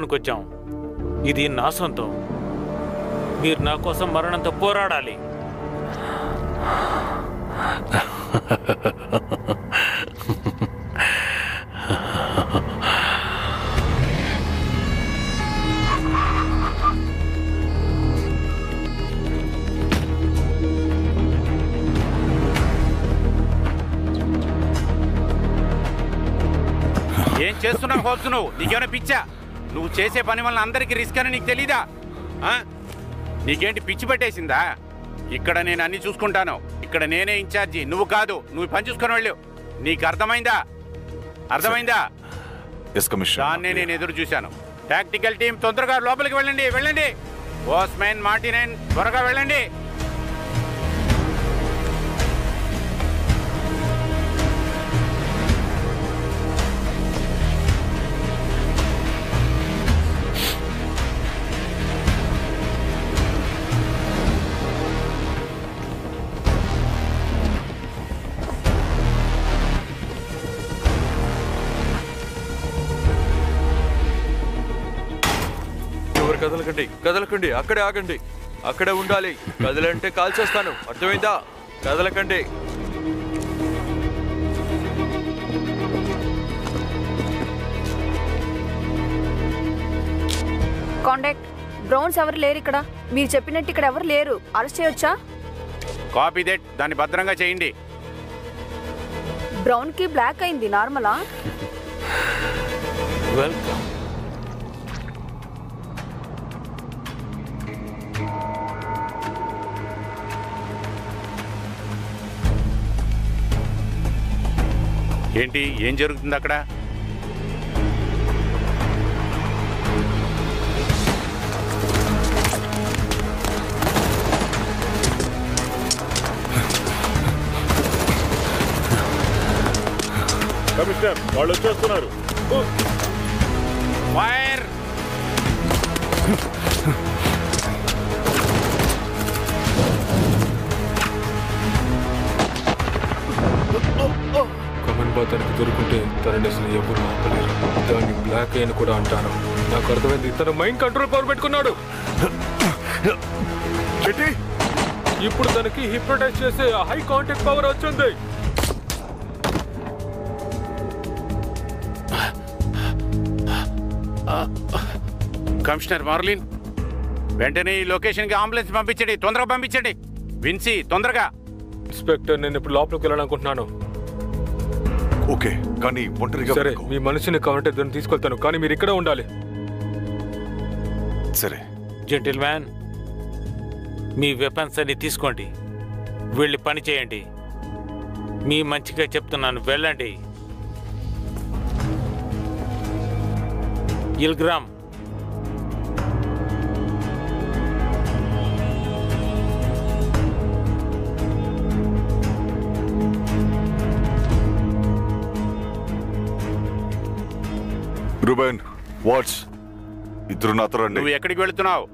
తీసుకోవడానికి వచ్చాం. ఇది నా సొంతం. మీరు నా కోసం మరణంతో పోరాడాలి. ఏం చేస్తున్నావు హోప్స్? నీకేమైనా పిచ్చా? నువ్వు చేసే పని వల్ల అందరికీ రిస్క్ అని నీకు తెలీదా? నీకేంటి పిచ్చి పట్టేసిందా? ఇక్కడ నేను అన్ని చూసుకుంటాను. ఇక్కడ నేనే ఇన్ఛార్జి, నువ్వు కాదు. నువ్వు పని చూసుకొని వెళ్ళు. నీకు అర్థమైందా? దాన్నే నేను ఎదురు చూశాను. టాక్టికల్ టీం తొందరగా లోపలికి వెళ్ళండి. పోస్ట్‌మ్యాన్ మార్టినైన్ త్వరగా వెళ్ళండి. కదలకండి, అక్కడే ఆగండి. అక్కడే ఉండాలి. కదలంటే కాల్చేస్తాను, అర్థమైందా? కదలకండి. కాంటాక్ట్ బ్రౌన్స్ ఎవరు లేరు ఇక్కడ. మీరు చెప్పినట్టు ఇక్కడ ఎవరు లేరు. అరెస్ట్ చేయొచ్చా? Copy that. దాన్ని భద్రంగా చేయండి. బ్రౌన్ కి బ్లాక్ అయింది, నార్మలా? వెల్కమ్. ఏంటి, ఏం జరుగుతుంది అక్కడ? కమిషనర్, వాళ్ళు వచ్చేస్తున్నారు. ఫైర్! తనకి దొరుకుంటే తనని అసలు ఎవరు ఆపలేరు. దాన్ని బ్లాక్ అయిన కూడా అంటారు. నాకు అర్థమైంది, తన మైండ్ కంట్రోల్ పవర్ పెట్టుకున్నాడు. ఇప్పుడు తనకి హిప్నోటైజ్ చేసే హై కాంటాక్ట్ పవర్ వచ్చింది. కమిషనర్ మార్లిన్, వెంటనే ఈ లొకేషన్కి అంబులెన్స్ పంపించండి. తొందరగా పంపించండి. విన్సీ, తొందరగా. ఇన్స్పెక్టర్, నేను ఇప్పుడు లోపలికి వెళ్ళాలనుకుంటున్నాను. ఓకే, కానీ ఒంటరిగా సరే, మీ మనిషిని కావాలంటే దాన్ని తీసుకెళ్తాను, కానీ మీరు ఇక్కడే ఉండాలి. సరే. జెంటిల్మ్యాన్, మీ వెపన్స్ అన్ని తీసుకోండి. వెళ్ళి పని చేయండి. మీ మంచిగా చెప్తున్నాను, వెళ్ళండి. ఇల్గ్రామ్, రూబెన్, వాట్స్? ఇద్దరు నాతో రండి. నువ్వు ఎక్కడికి వెళుతున్నావు?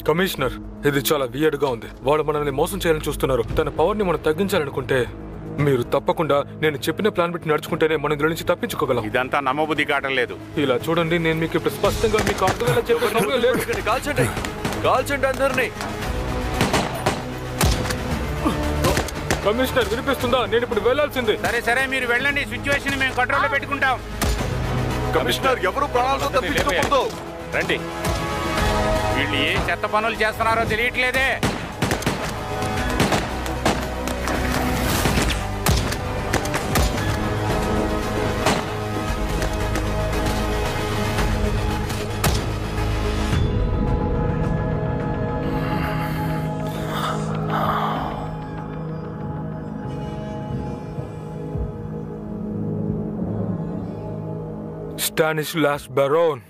కమిషనర్, ఇది చాలా వియర్డ్ గా ఉంది. వాళ్ళు మనల్ని మోసం చేయాలని చూస్తున్నారు. తన పవర్ ని మనం తగ్గించాలనుకుంటే మీరు తప్పకుండా నేను చెప్పిన ప్లాన్ పెట్టి నడుచుకుంటేనే మనం ఇందులో నుంచి తప్పించుకోగలం. ఇదంతా నమ్మబుద్ధి కావట్లేదు. ఇలా చూడండి, నేను మీకు ఇప్పుడు స్పష్టంగా మీకు అర్థమయ్యేలా చెప్పే సమయం లేదు. కాల్చండి అందరినీ. కమిషనర్, వినిపిస్తుందా? నేను ఇప్పుడు వెళ్లాల్సిందే. సరే, మీరు వెళ్ళండి. సిచ్యువేషన్ మేము కంట్రోల్లో పెట్టుకుంటాం. కమిషనర్, ఎవరు ప్రాణాలతో తప్పించుకోకూడదు. రండి. వీళ్ళు ఏ చెత్త పనులు చేస్తున్నారో తెలియట్లేదే. స్టానిస్లాస్ బరోన్,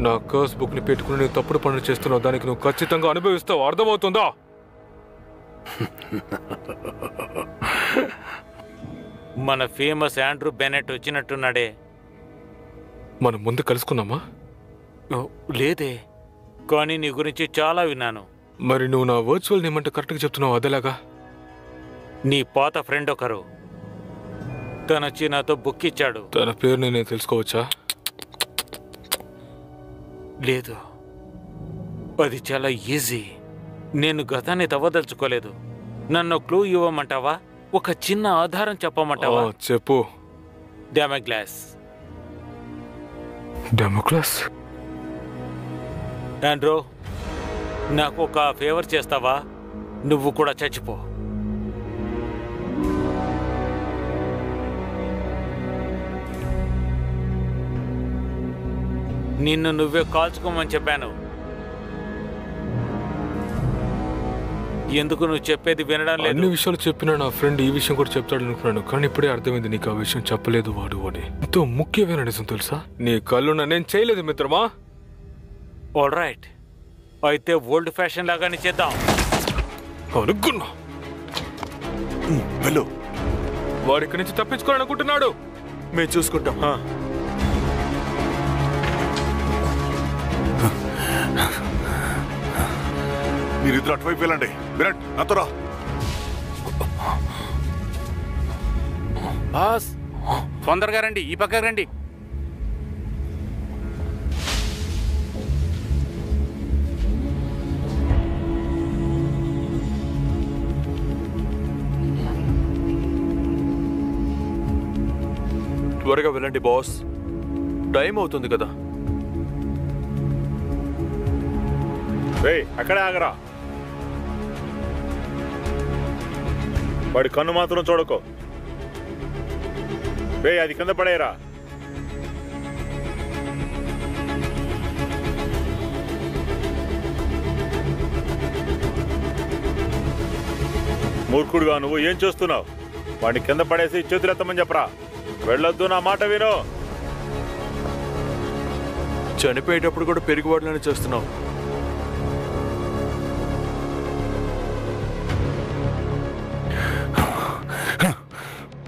నా కర్స్ బుక్ ని పెట్టుకుని నేను తప్పుడు పనులు చేస్తున్నావు. దానికి నువ్వు ఖచ్చితంగా అనుభవిస్తావు, అర్థమవుతుందా? మన ఫేమస్ ఆండ్రూ బెనెట్ వచ్చినట్టున్నాడే. మనం ముందు కలుసుకున్నామా? లేదే, కానీ నీ గురించి చాలా విన్నాను. మరి నువ్వు నా వర్చువల్ నేమ్ అంటే కరెక్ట్గా చెప్తున్నావు, అదేలాగా? నీ పాత ఫ్రెండ్ ఒకరు తనొచ్చి నాతో బుక్ ఇచ్చాడు. తన పేరు నేను తెలుసుకోవచ్చా? లేదు, అది చాలా ఈజీ. నేను గతాన్ని తవ్వదలుచుకోలేదు. నన్ను క్లూ ఇవ్వమంటావా? ఒక చిన్న ఆధారం చెప్పమంటావా? చెప్పు. డెమోక్లాస్. డెమోక్లాస్? ఆండ్రూ, నాకు ఒక ఫేవర్ చేస్తావా? నువ్వు కూడా చచ్చిపో. నిన్ను నువ్వే కాల్చుకోమని చెప్పాను. ఎందుకు నువ్వు చెప్పేది వినడం లేదు? అన్ని విషయాలు చెప్పినా నా ఫ్రెండ్ ఈ విషయం కూడా చెప్తాడు అనుకున్నాను, కానీ ఇప్పుడే అర్థమైంది నీకు ఆ విషయం చెప్పలేదు వాడు అని. ఎంతో ముఖ్యమైన నిజం తెలుసా? నీ కళ్ళున్న నేను చేయలేదు మిత్రమా. ఆల్ రైట్, అయితే ఓల్డ్ ఫ్యాషన్ లాగానే చేద్దాం. అనుకున్నా. వెళ్ళు. వాడి ఇక్కడి నుంచి తప్పించుకోవాలనుకుంటున్నాడు. మేము చూసుకుంటాం. మీరిద్దరు అటువైపు వెళ్ళండి. విరాట్, నాతో రా. బాస్, తొందరగా రండి, ఈ పక్కకు రండి. త్వరగా వెళ్ళండి బాస్, టైం అవుతుంది కదా. అక్కడే ఆగరా. వాడి కన్ను మాత్రం చూడకో. అది కింద పడేరా. మూర్ఖుడుగా నువ్వు ఏం చేస్తున్నావు? వాడిని కింద పడేసి చేతులెత్తమని చెప్పరా. వెళ్ళొద్దు, నా మాట విను. చనిపోయేటప్పుడు కూడా పెరుగుబాటులోనే చేస్తున్నావు.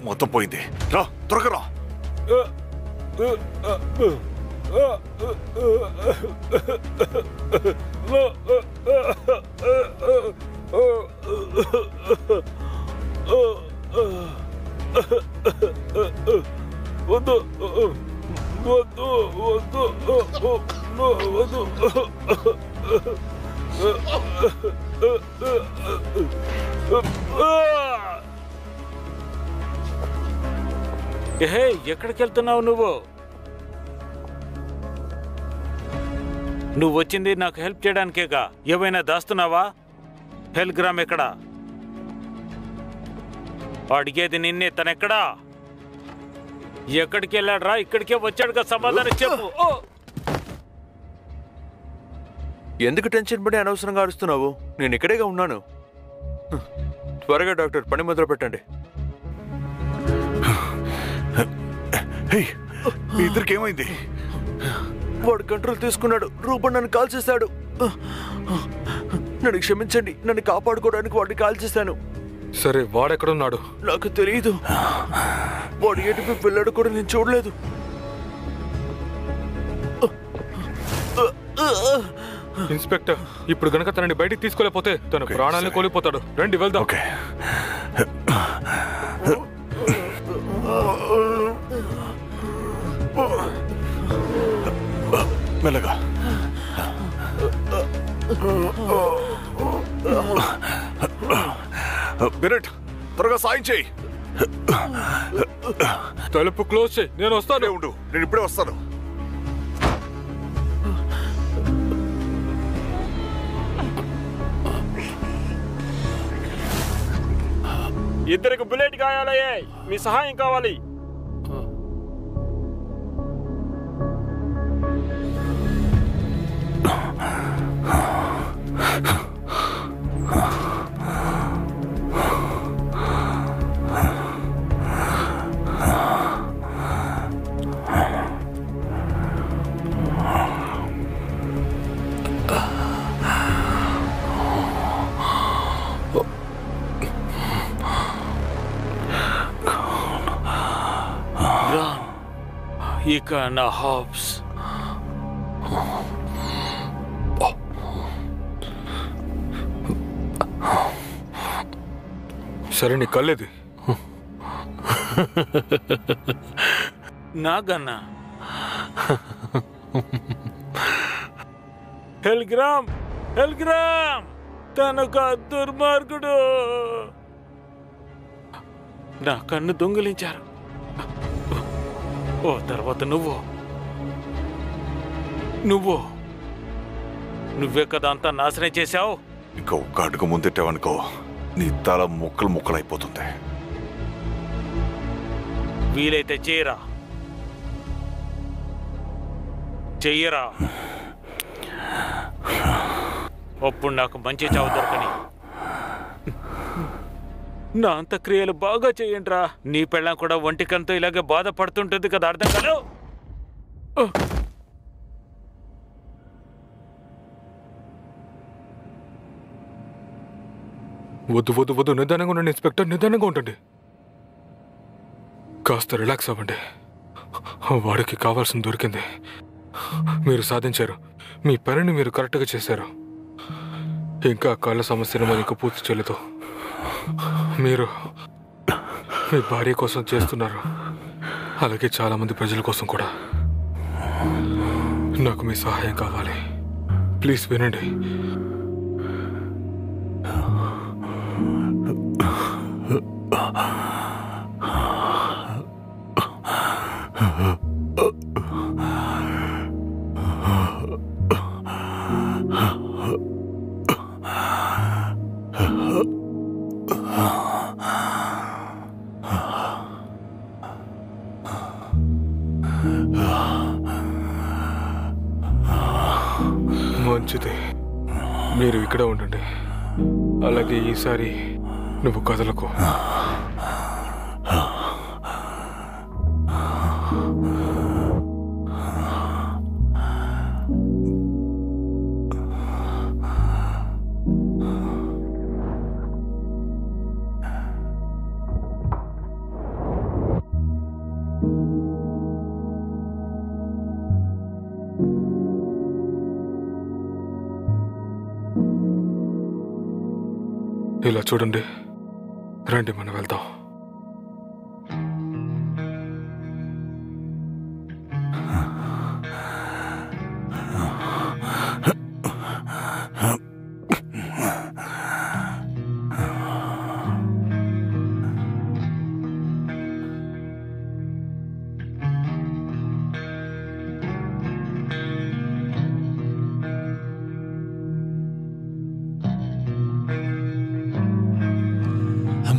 మొత్తం పోయింది. రా, త్వరగా రా. హే, ఎక్కడికి వెళ్తున్నావు నువ్వు? నువ్వు వచ్చింది నాకు హెల్ప్ చేయడానికేగా. ఏమైనా దాస్తున్నావా? హెల్గ్రామ్ ఎక్కడా? అడిగేది నిన్నే. తనెక్కడా? ఎక్కడికి వెళ్ళాడ్రా? ఇక్కడికే వచ్చాడుగా, సమాధానం చెప్పు. ఎందుకు టెన్షన్ పడి అనవసరంగా అరుస్తున్నావు? నేను ఇక్కడేగా ఉన్నాను. త్వరగా డాక్టర్, పని మొదలు పెట్టండి. మీ ఇద్దరికి ఏమైంది? వాడు కంట్రోల్ తీసుకున్నాడు. రూపం నన్ను కాల్ చేశాడు. నన్ను క్షమించండి, నన్ను కాపాడుకోవడానికి వాడిని కాల్ చేశాను. సరే, వాడెక్కడున్నాడు? నాకు తెలియదు. వాడు ఎటుపై వెళ్ళాడు కూడా నేను చూడలేదు. ఇన్స్పెక్టర్, ఇప్పుడు గనక తనని బయటికి తీసుకోలేకపోతే తన ప్రాణాలను కోల్పోతాడు. రండి వెళ్దాం. ఓకే. మెల్లగా. విరాట్, త్వరగా సాయం చేయి. తలుపు క్లోజ్ చేయి, నేను వస్తాను. ఉండు, నేను ఇప్పుడే వస్తాను. ఇద్దరికి బుల్లెట్ గాయాలయ్యాయి. మీ సహాయం కావాలి. ఇక నా హాబ్స్. సరే, నీ కళ్ళేది? నాగన్నా, హెల్గ్రామ్ హెల్గ్రామ్ తనొక దుర్మార్గుడు. నా కన్ను దొంగిలించారు. ఓ తర్వాత నువ్వే కదా అంతా నాశనం చేశావు. ఇంకా ఒక్క అడుగు ముందెట్టావనుకో నీ తల ముక్కలు ముక్కలైపోతుంది. వీలైతే చెయ్యరా. అప్పుడు నాకు మంచి చావు దొరకని. నా అంత్యక్రియలు బాగా చెయ్యండిరా. నీ పెళ్ళం కూడా ఒంటికంతో ఇలాగే బాధపడుతుంటుంది కదా, అర్థం కాదు. వద్దు నిదానంగా ఉండండి ఇన్స్పెక్టర్, నిదానంగా ఉండండి. కాస్త రిలాక్స్ అవ్వండి. వాడికి కావాల్సింది దొరికింది. మీరు సాధించారు. మీ పనిని మీరు కరెక్ట్గా చేశారు. ఇంకా కళ్ళ సమస్యను మనకు పూర్తి చేయలేదు. మీరు మీ భార్య కోసం చేస్తున్నారు, అలాగే చాలామంది ప్రజల కోసం కూడా. నాకు మీ సహాయం కావాలి. ప్లీజ్ వినండి. మంచిది, మీరు ఇక్కడ ఉండండి. అలాగే ఈసారి నువ్వు కదలకు. ఇలా చూడండి, రండి మనం వెళ్దాం.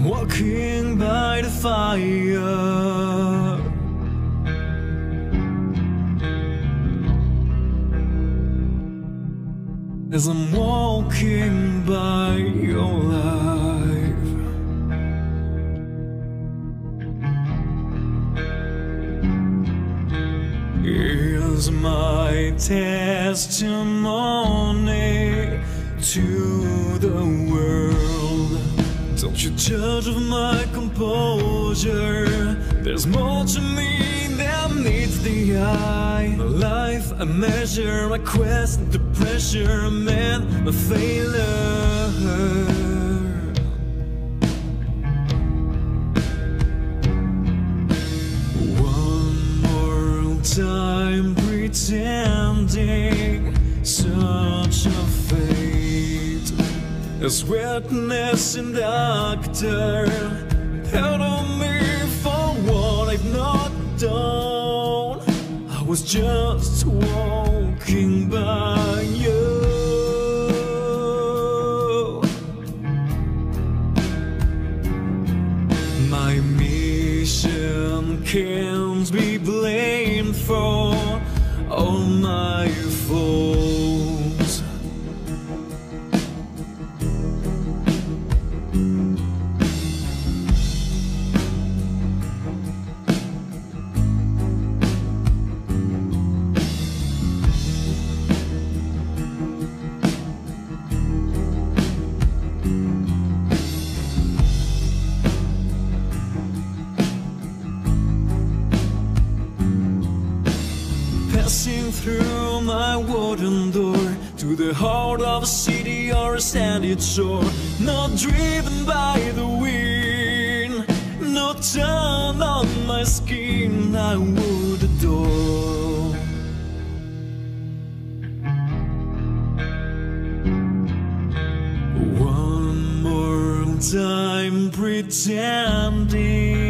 Walking by the fire, as I'm walking by your life, here's my testimony to the world. Don't you judge of my composure. There's more to me than meets the eye. My life I measure, my quest to pressure, man, my failure. One more time pretending such a fate as witness and doctor, held on me for what I've not done. I was just walking by you. My mission can't be blamed for all my faults. Passing through my wooden door to the heart of a city or a sandy shore, not driven by the wind, no tan on my skin I would adore. time pretending